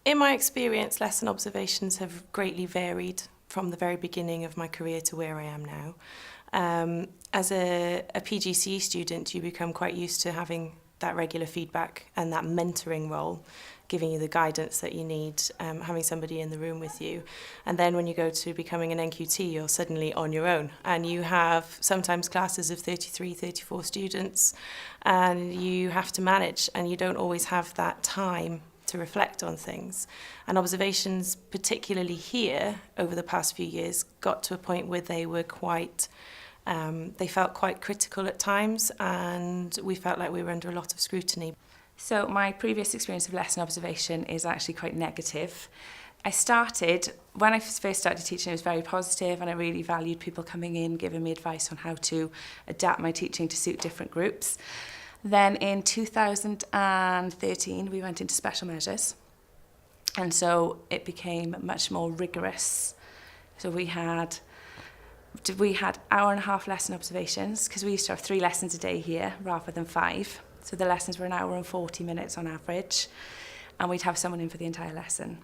In my experience, lesson observations have greatly varied from the very beginning of my career to where I am now. As a PGCE student, you become quite used to having that regular feedback and that mentoring role, giving you the guidance that you need, having somebody in the room with you. And then when you go to becoming an NQT, you're suddenly on your own. And you have sometimes classes of 33, 34 students, and you have to manage, and you don't always have that time to reflect on things. And observations, particularly here over the past few years, got to a point where they were quite, they felt quite critical at times, and we felt like we were under a lot of scrutiny. So my previous experience of lesson observation is actually quite negative. When I first started teaching, it was very positive, and I really valued people coming in, giving me advice on how to adapt my teaching to suit different groups. Then in 2013, we went into special measures. And so it became much more rigorous. So we had hour and a half lesson observations, because we used to have 3 lessons a day here rather than 5. So the lessons were an hour and 40 minutes on average. And we'd have someone in for the entire lesson.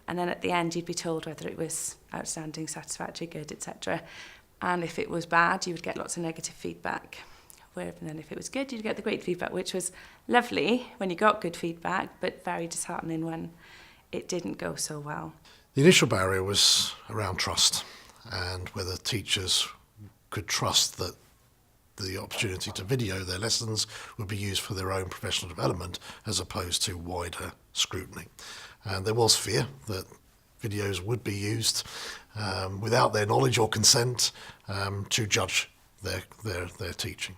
And then at the end, you'd be told whether it was outstanding, satisfactory, good, etc. And if it was bad, you would get lots of negative feedback. And then if it was good, you'd get the great feedback, which was lovely when you got good feedback, but very disheartening when it didn't go so well. The initial barrier was around trust, and whether teachers could trust that the opportunity to video their lessons would be used for their own professional development as opposed to wider scrutiny. And there was fear that videos would be used without their knowledge or consent to judge their teaching.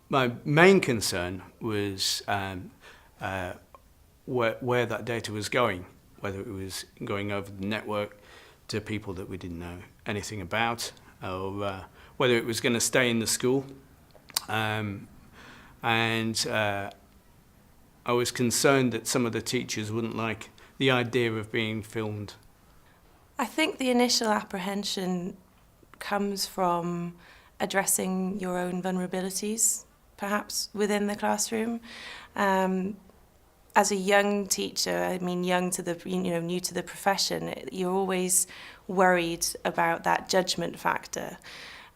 My main concern was where that data was going, whether it was going over the network to people that we didn't know anything about, or whether it was going to stay in the school. And I was concerned that some of the teachers wouldn't like the idea of being filmed. I think the initial apprehension comes from addressing your own vulnerabilities, perhaps within the classroom. As a young teacher, I mean young to the, new to the profession, you're always worried about that judgment factor.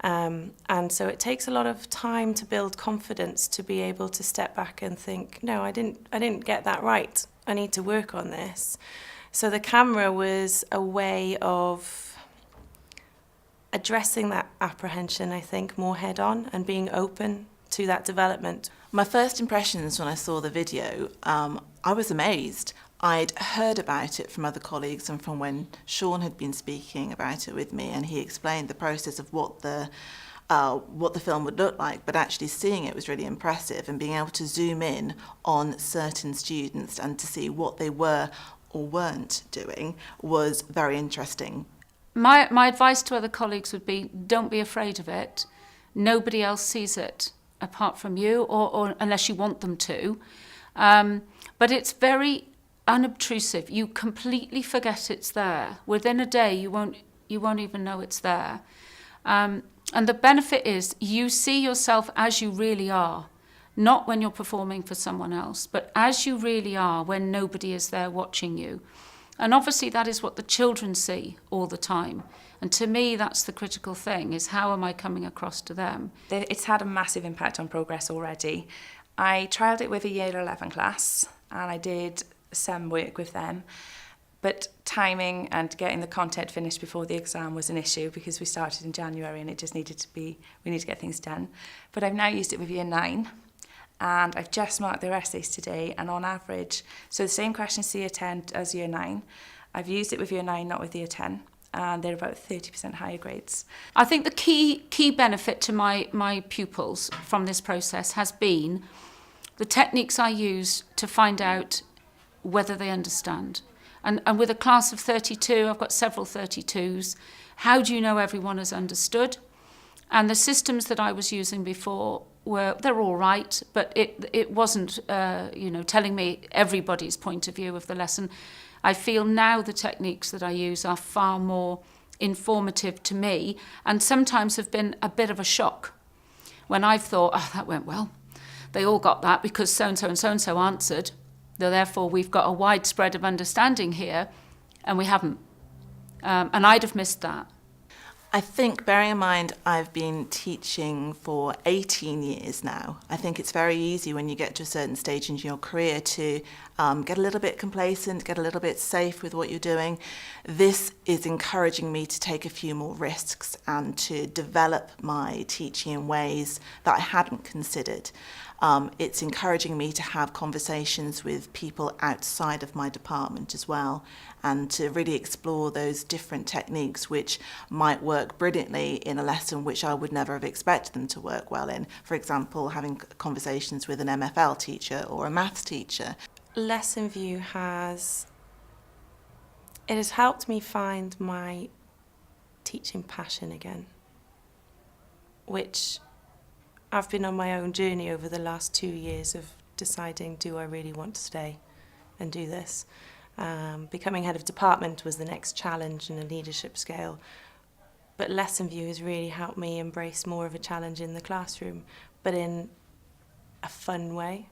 And so it takes a lot of time to build confidence to be able to step back and think, no, I didn't get that right. I need to work on this. So the camera was a way of addressing that apprehension, I think, more head on and being open to that development. My first impressions when I saw the video, I was amazed. I'd heard about it from other colleagues and from when Sean had been speaking about it with me, and he explained the process of what the film would look like, but actually seeing it was really impressive, and being able to zoom in on certain students and to see what they were or weren't doing was very interesting. My advice to other colleagues would be, don't be afraid of it. Nobody else sees it apart from you, or unless you want them to. But it's very unobtrusive. You completely forget it's there. Within a day, you won't even know it's there. And the benefit is you see yourself as you really are, not when you're performing for someone else, but as you really are when nobody is there watching you. And obviously that is what the children see all the time. And to me, that's the critical thing, is how am I coming across to them? It's had a massive impact on progress already. I trialled it with a year 11 class, and I did some work with them. But timing and getting the content finished before the exam was an issue, because we started in January and it just needed to be, we need to get things done. But I've now used it with year 9, and I've just marked their essays today, and on average, so the same questions to year 10 as year 9, I've used it with year 9, not with year 10, and they're about 30% higher grades. I think the key benefit to my pupils from this process has been the techniques I use to find out whether they understand. And with a class of 32, I've got several 32s, how do you know everyone has understood? And the systems that I was using before they're all right, but it wasn't, telling me everybody's point of view of the lesson. I feel now the techniques that I use are far more informative to me, and sometimes have been a bit of a shock when I've thought, oh, that went well. They all got that because so-and-so and so-and-so answered. Therefore, we've got a widespread of understanding here, and we haven't. And I'd have missed that. I think, bearing in mind I've been teaching for 18 years now, I think it's very easy when you get to a certain stage in your career to get a little bit complacent, get a little bit safe with what you're doing. This is encouraging me to take a few more risks and to develop my teaching in ways that I hadn't considered. It's encouraging me to have conversations with people outside of my department as well, and to really explore those different techniques which might work brilliantly in a lesson which I would never have expected them to work well in. For example, having conversations with an MFL teacher or a maths teacher. Lessonvu has helped me find my teaching passion again, which I've been on my own journey over the last 2 years of deciding, do I really want to stay and do this? Becoming head of department was the next challenge in a leadership scale, but Lessonvu has really helped me embrace more of a challenge in the classroom, but in a fun way.